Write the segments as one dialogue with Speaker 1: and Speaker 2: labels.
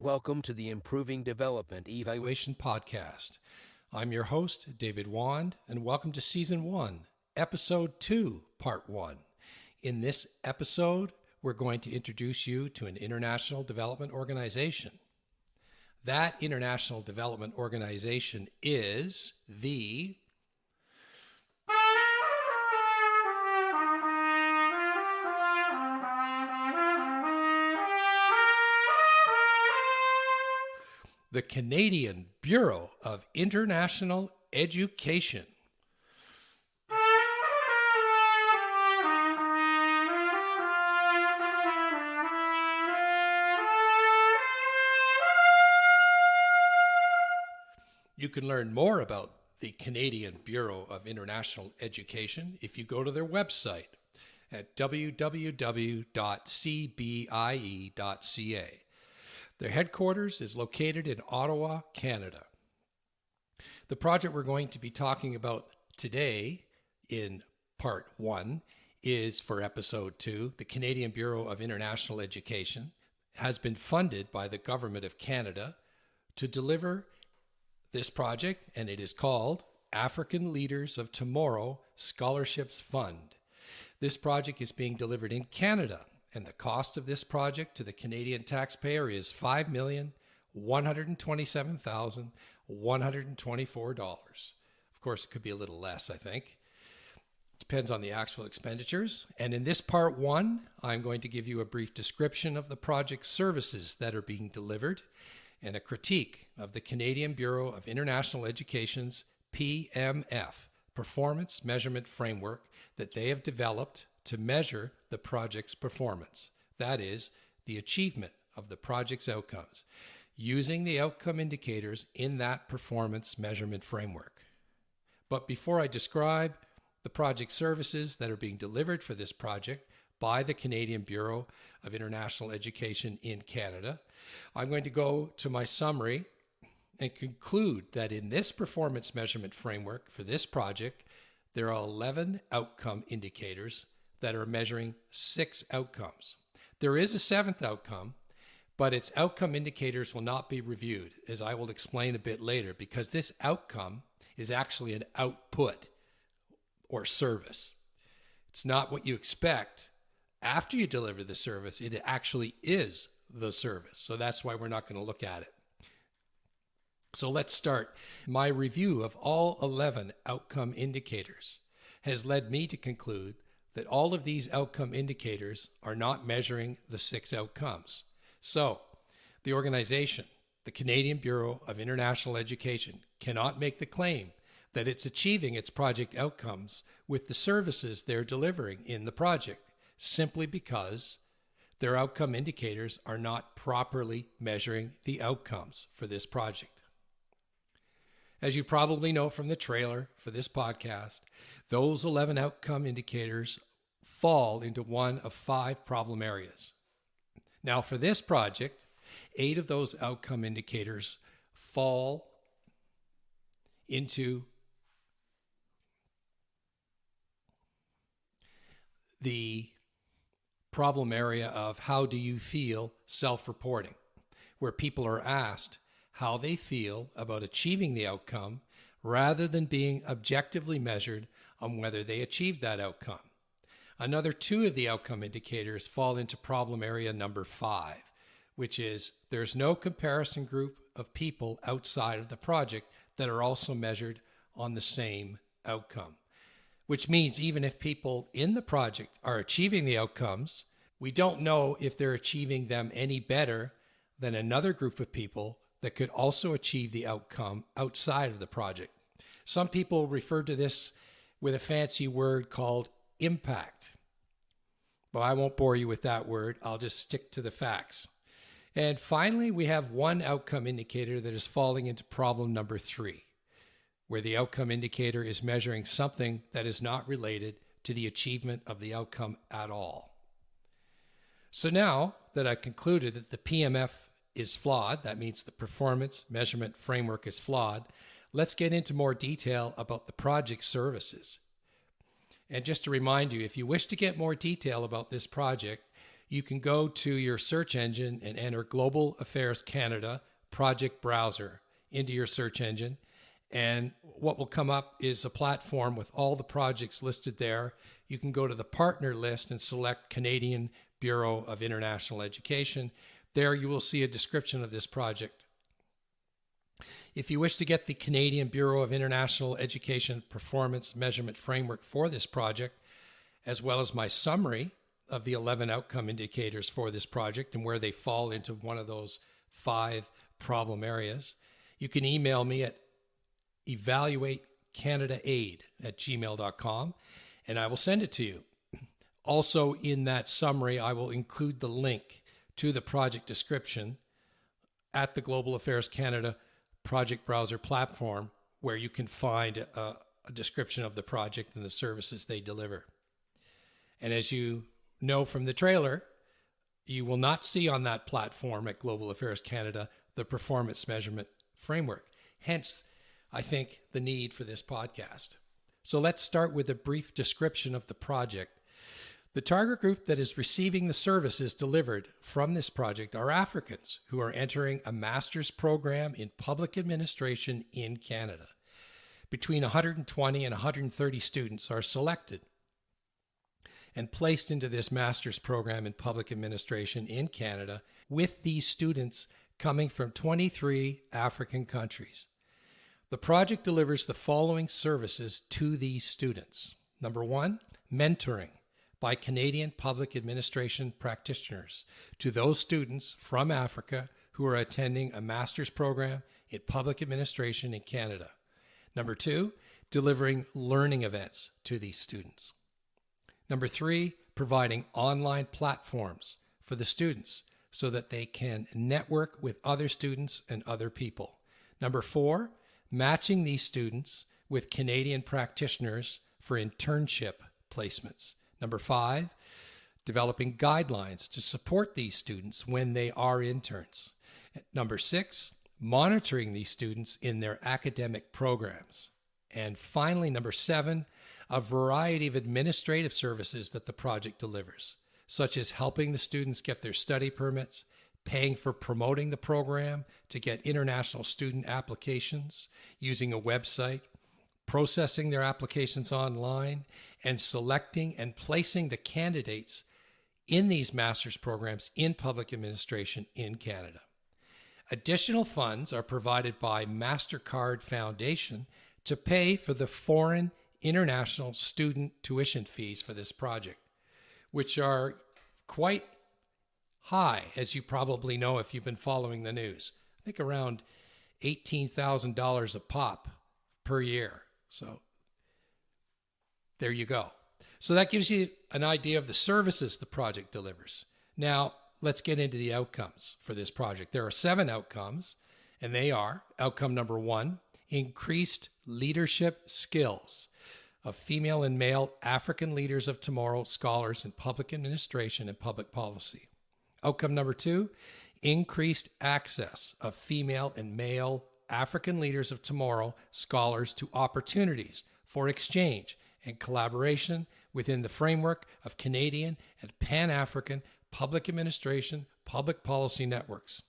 Speaker 1: Welcome to the Improving Development Evaluation Podcast. I'm your host, David Wand, and welcome to Season 1, Episode 2, Part 1. In this episode, we're going to introduce you to an international development organization. That international development organization is the Canadian Bureau of International Education. You can learn more about the Canadian Bureau of International Education if you go to their website at www.cbie.ca. Their headquarters is located in Ottawa, Canada. The project we're going to be talking about today in Part 1 is for Episode 2. The Canadian Bureau of International Education has been funded by the Government of Canada to deliver this project, and it is called African Leaders of Tomorrow Scholarships Fund. This project is being delivered in Canada, and the cost of this project to the Canadian taxpayer is $5,127,124. Of course, it could be a little less, I think. Depends on the actual expenditures. And in this Part 1, I'm going to give you a brief description of the project services that are being delivered and a critique of the Canadian Bureau of International Education's PMF, Performance Measurement Framework, that they have developed to measure the project's performance. That is, the achievement of the project's outcomes, using the outcome indicators in that performance measurement framework. But before I describe the project services that are being delivered for this project by the Canadian Bureau of International Education in Canada, I'm going to go to my summary and conclude that in this performance measurement framework for this project, there are 11 outcome indicators that are measuring 6 outcomes. There is a 7th outcome, but its outcome indicators will not be reviewed, as I will explain a bit later, because this outcome is actually an output or service. It's not what you expect after you deliver the service. It actually is the service. So that's why we're not going to look at it. So let's start. My review of all 11 outcome indicators has led me to conclude that all of these outcome indicators are not measuring the 6 outcomes. So, the organization, the Canadian Bureau of International Education, cannot make the claim that it's achieving its project outcomes with the services they're delivering in the project, simply because their outcome indicators are not properly measuring the outcomes for this project. As you probably know from the trailer for this podcast, those 11 outcome indicators fall into one of 5 problem areas. Now, for this project, 8 of those outcome indicators fall into the problem area of how do you feel self-reporting, where people are asked how they feel about achieving the outcome rather than being objectively measured on whether they achieved that outcome. Another 2 of the outcome indicators fall into problem area number 5, which is there's no comparison group of people outside of the project that are also measured on the same outcome, which means even if people in the project are achieving the outcomes, we don't know if they're achieving them any better than another group of people that could also achieve the outcome outside of the project. Some people refer to this with a fancy word called impact. But I won't bore you with that word. I'll just stick to the facts. And finally, we have one outcome indicator that is falling into problem number 3, where the outcome indicator is measuring something that is not related to the achievement of the outcome at all. So now that I've concluded that the PMF is flawed, that means the performance measurement framework is flawed, let's get into more detail about the project services. And just to remind you, if you wish to get more detail about this project, you can go to your search engine and enter Global Affairs Canada Project Browser into your search engine. And what will come up is a platform with all the projects listed there. You can go to the partner list and select Canadian Bureau of International Education. There you will see a description of this project. If you wish to get the Canadian Bureau of International Education Performance Measurement Framework for this project, as well as my summary of the 11 outcome indicators for this project and where they fall into one of those 5 problem areas, you can email me at evaluatecanadaaid@gmail.com and I will send it to you. Also, in that summary, I will include the link to the project description at the Global Affairs Canada Project Browser platform, where you can find a description of the project and the services they deliver. And as you know from the trailer, you will not see on that platform at Global Affairs Canada the performance measurement framework. Hence, I think, the need for this podcast. So let's start with a brief description of the project. The target group that is receiving the services delivered from this project are Africans who are entering a master's program in public administration in Canada. Between 120 and 130 students are selected and placed into this master's program in public administration in Canada, with these students coming from 23 African countries. The project delivers the following services to these students. Number 1, mentoring by Canadian public administration practitioners to those students from Africa who are attending a master's program in public administration in Canada. Number 2, delivering learning events to these students. Number 3, providing online platforms for the students so that they can network with other students and other people. Number 4, matching these students with Canadian practitioners for internship placements. Number 5, developing guidelines to support these students when they are interns. Number 6, monitoring these students in their academic programs. And finally, number 7, a variety of administrative services that the project delivers, such as helping the students get their study permits, paying for promoting the program to get international student applications, using a website, processing their applications online, and selecting and placing the candidates in these master's programs in public administration in Canada. Additional funds are provided by MasterCard Foundation to pay for the foreign international student tuition fees for this project, which are quite high, as you probably know if you've been following the news. I think around $18,000 a pop per year. So there you go. So that gives you an idea of the services the project delivers. Now, let's get into the outcomes for this project. There are 7 outcomes, and they are: outcome number 1, increased leadership skills of female and male African leaders of tomorrow, scholars in public administration and public policy. Outcome number 2, increased access of female and male African leaders of tomorrow, scholars to opportunities for exchange and collaboration within the framework of Canadian and Pan-African public administration, public policy networks.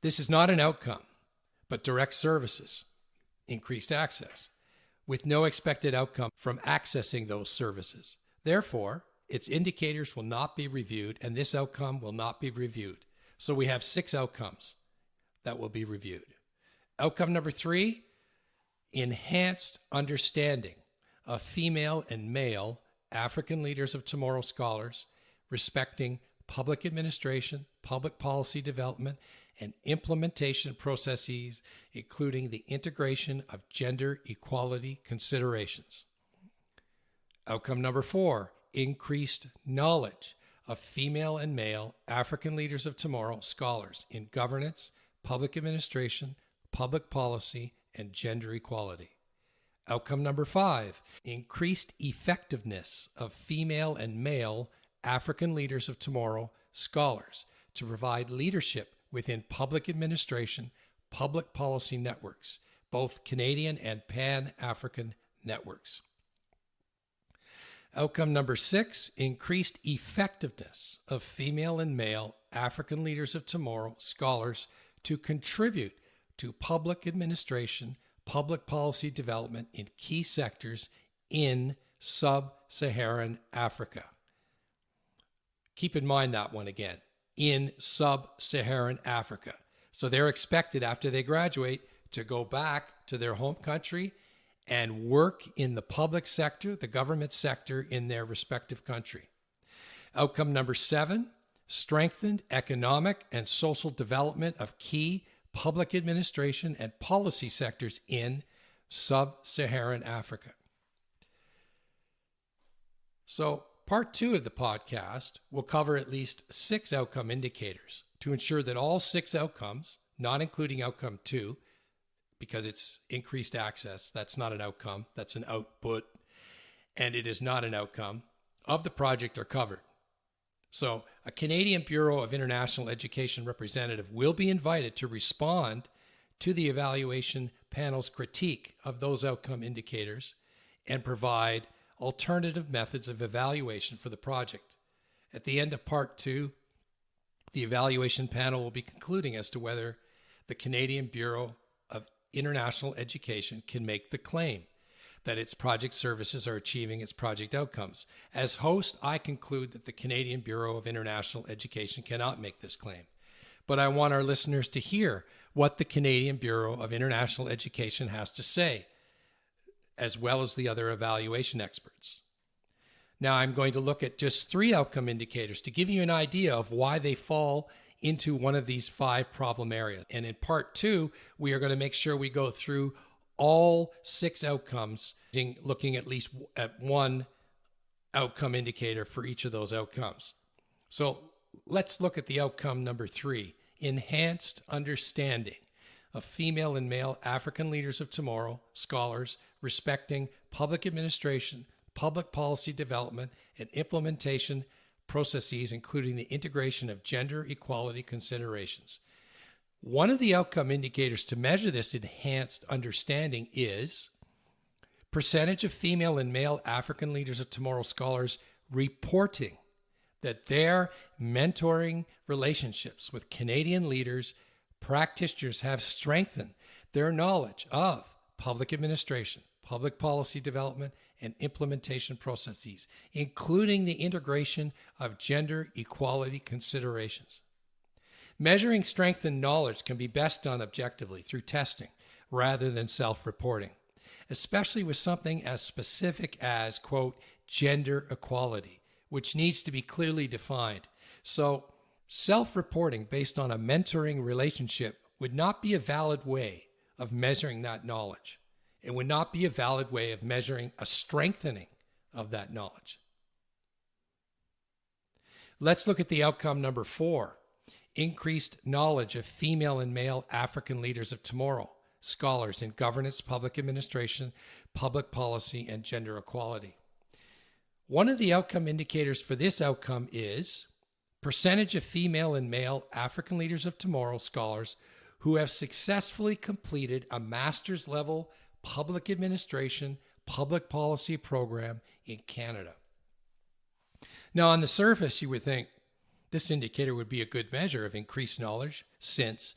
Speaker 1: This is not an outcome, but direct services, increased access, with no expected outcome from accessing those services. Therefore, its indicators will not be reviewed, and this outcome will not be reviewed. So we have 6 outcomes that will be reviewed. Outcome number 3, enhanced understanding of female and male African leaders of tomorrow, scholars respecting public administration, public policy development, and implementation processes, including the integration of gender equality considerations. Outcome number 4, increased knowledge of female and male African leaders of tomorrow, scholars in governance, public administration, public policy, and gender equality. Outcome number 5, increased effectiveness of female and male African leaders of tomorrow, scholars to provide leadership within public administration, public policy networks, both Canadian and Pan-African networks. Outcome number 6, increased effectiveness of female and male African leaders of tomorrow, scholars, to contribute to public administration, public policy development in key sectors in sub-Saharan Africa. Keep in mind that one again, in sub-Saharan Africa. So they're expected after they graduate to go back to their home country and work in the public sector, the government sector in their respective country. Outcome number 7, strengthened economic and social development of key public administration and policy sectors in sub-Saharan Africa. So part 2 of the podcast will cover at least 6 outcome indicators to ensure that all 6 outcomes, not including outcome 2, because it's increased access, that's not an outcome, that's an output, and it is not an outcome, of the project are covered. So a Canadian Bureau of International Education representative will be invited to respond to the evaluation panel's critique of those outcome indicators and provide alternative methods of evaluation for the project. At the end of part 2, the evaluation panel will be concluding as to whether the Canadian Bureau of International Education can make the claim that its project services are achieving its project outcomes. As host, I conclude that the Canadian Bureau of International Education cannot make this claim. But I want our listeners to hear what the Canadian Bureau of International Education has to say, as well as the other evaluation experts. Now I'm going to look at just 3 outcome indicators to give you an idea of why they fall into one of these 5 problem areas. And in part 2, we are going to make sure we go through all 6 outcomes, looking at least at one outcome indicator for each of those outcomes. So let's look at the outcome number 3, enhanced understanding of female and male African leaders of tomorrow, scholars, respecting public administration, public policy development, and implementation processes, including the integration of gender equality considerations. One of the outcome indicators to measure this enhanced understanding is percentage of female and male African leaders of tomorrow, scholars, reporting that their mentoring relationships with Canadian leaders, practitioners have strengthened their knowledge of public administration, public policy development, and implementation processes, including the integration of gender equality considerations. Measuring strengthened knowledge can be best done objectively through testing rather than self-reporting, especially with something as specific as, quote, gender equality, which needs to be clearly defined. So self-reporting based on a mentoring relationship would not be a valid way of measuring that knowledge. It would not be a valid way of measuring a strengthening of that knowledge. Let's look at the outcome number 4, increased knowledge of female and male African leaders of tomorrow, scholars in governance, public administration, public policy, and gender equality. One of the outcome indicators for this outcome is percentage of female and male African leaders of tomorrow, scholars, who have successfully completed a master's level public administration, public policy program in Canada. Now, on the surface, you would think this indicator would be a good measure of increased knowledge, since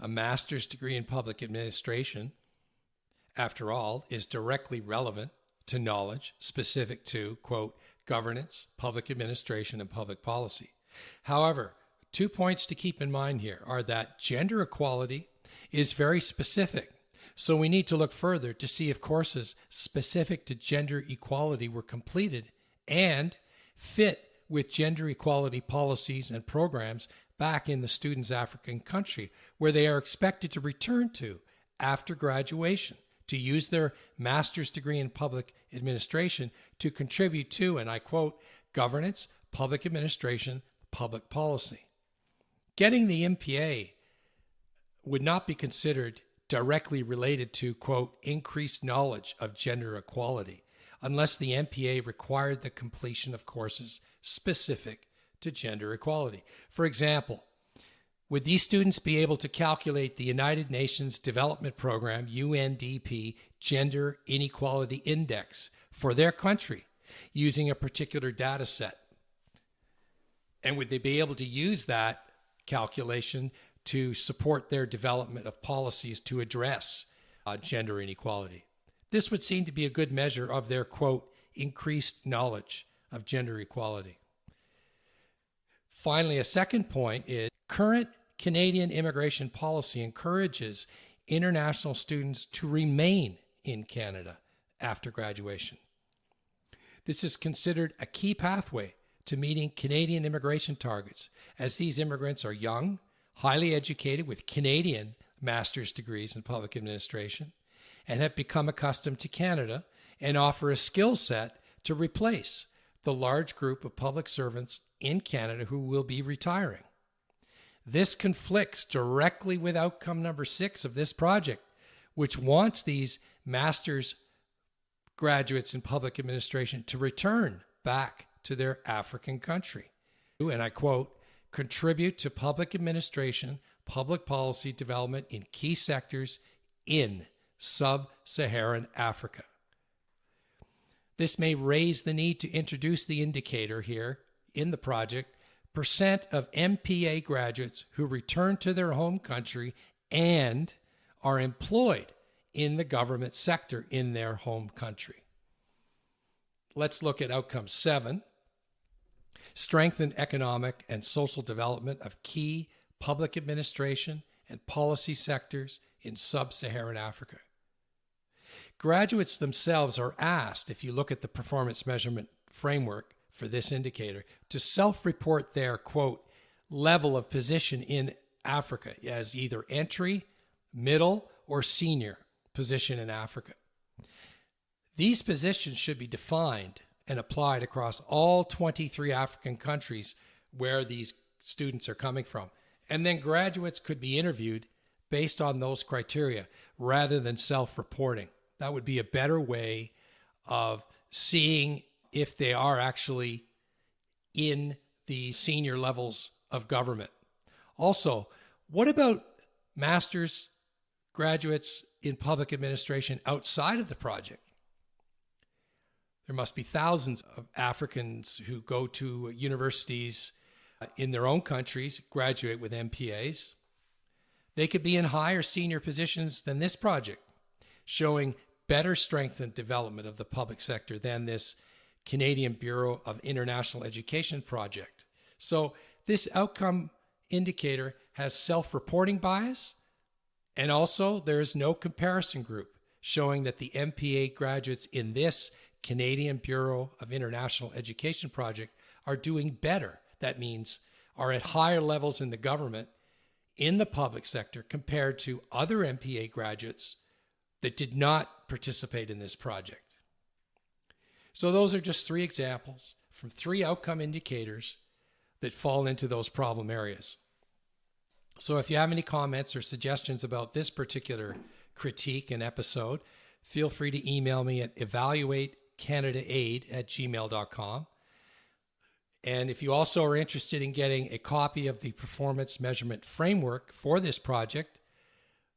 Speaker 1: a master's degree in public administration, after all, is directly relevant to knowledge specific to, quote, governance, public administration, and public policy. However, 2 points to keep in mind here are that gender equality is very specific. So we need to look further to see if courses specific to gender equality were completed and fit with gender equality policies and programs back in the student's African country, where they are expected to return to after graduation to use their master's degree in public administration to contribute to, and I quote, governance, public administration, public policy. Getting the MPA would not be considered directly related to, quote, increased knowledge of gender equality, unless the MPA required the completion of courses specific to gender equality. For example, would these students be able to calculate the United Nations Development Program, UNDP, Gender Inequality Index for their country using a particular data set? And would they be able to use that calculation to support their development of policies to address gender inequality? This would seem to be a good measure of their, quote, increased knowledge of gender equality. Finally, a second point is current Canadian immigration policy encourages international students to remain in Canada after graduation. This is considered a key pathway to meeting Canadian immigration targets, as these immigrants are young, highly educated with Canadian master's degrees in public administration, and have become accustomed to Canada and offer a skill set to replace the large group of public servants in Canada who will be retiring. This conflicts directly with outcome number 6 of this project, which wants these master's graduates in public administration to return back to their African country. And I quote, contribute to public administration, public policy development in key sectors in sub-Saharan Africa. This may raise the need to introduce the indicator here in the project, percent of MPA graduates who return to their home country and are employed in the government sector in their home country. Let's look at outcome 7. Strengthen economic and social development of key public administration and policy sectors in sub-Saharan Africa. Graduates themselves are asked, if you look at the performance measurement framework for this indicator, to self-report their, quote, level of position in Africa as either entry, middle, or senior position in Africa. These positions should be defined and applied across all 23 African countries where these students are coming from. And then graduates could be interviewed based on those criteria rather than self-reporting. That would be a better way of seeing if they are actually in the senior levels of government. Also, what about master's graduates in public administration outside of the project? There must be thousands of Africans who go to universities in their own countries, graduate with MPAs. They could be in higher senior positions than this project, showing better strength and development of the public sector than this Canadian Bureau of International Education project. So this outcome indicator has self-reporting bias, and also there is no comparison group showing that the MPA graduates in this Canadian Bureau of International Education project are doing better. That means are at higher levels in the government, in the public sector, compared to other MPA graduates that did not participate in this project. So those are just 3 examples from 3 outcome indicators that fall into those problem areas. So if you have any comments or suggestions about this particular critique and episode, feel free to email me at evaluatecanadaaid@gmail.com. And if you also are interested in getting a copy of the performance measurement framework for this project,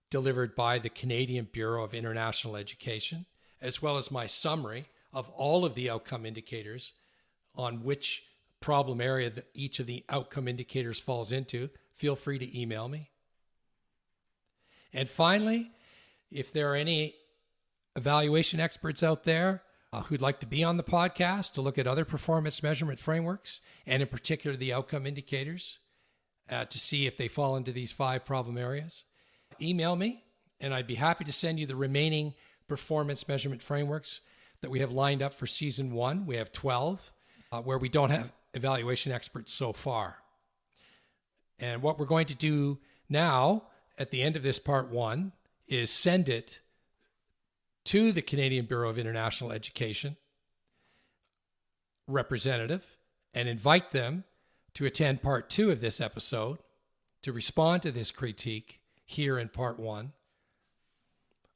Speaker 1: delivered by the Canadian Bureau of International Education, as well as my summary of all of the outcome indicators on which problem area that each of the outcome indicators falls into, feel free to email me. And finally, if there are any evaluation experts out there who'd like to be on the podcast to look at other performance measurement frameworks, and in particular the outcome indicators, to see if they fall into these 5 problem areas, email me, and I'd be happy to send you the remaining performance measurement frameworks that we have lined up for season 1. We have 12, where we don't have evaluation experts so far. And what we're going to do now, at the end of this part 1, is send it to the Canadian Bureau of International Education representative and invite them to attend part 2 of this episode to respond to this critique here in part 1,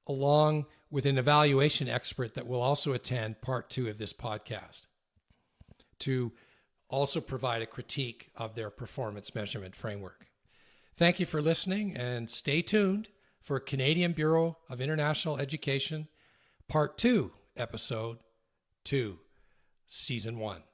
Speaker 1: along with an evaluation expert that will also attend part 2 of this podcast to also provide a critique of their performance measurement framework. Thank you for listening, and stay tuned for Canadian Bureau of International Education Part 2, Episode 2. Season 1.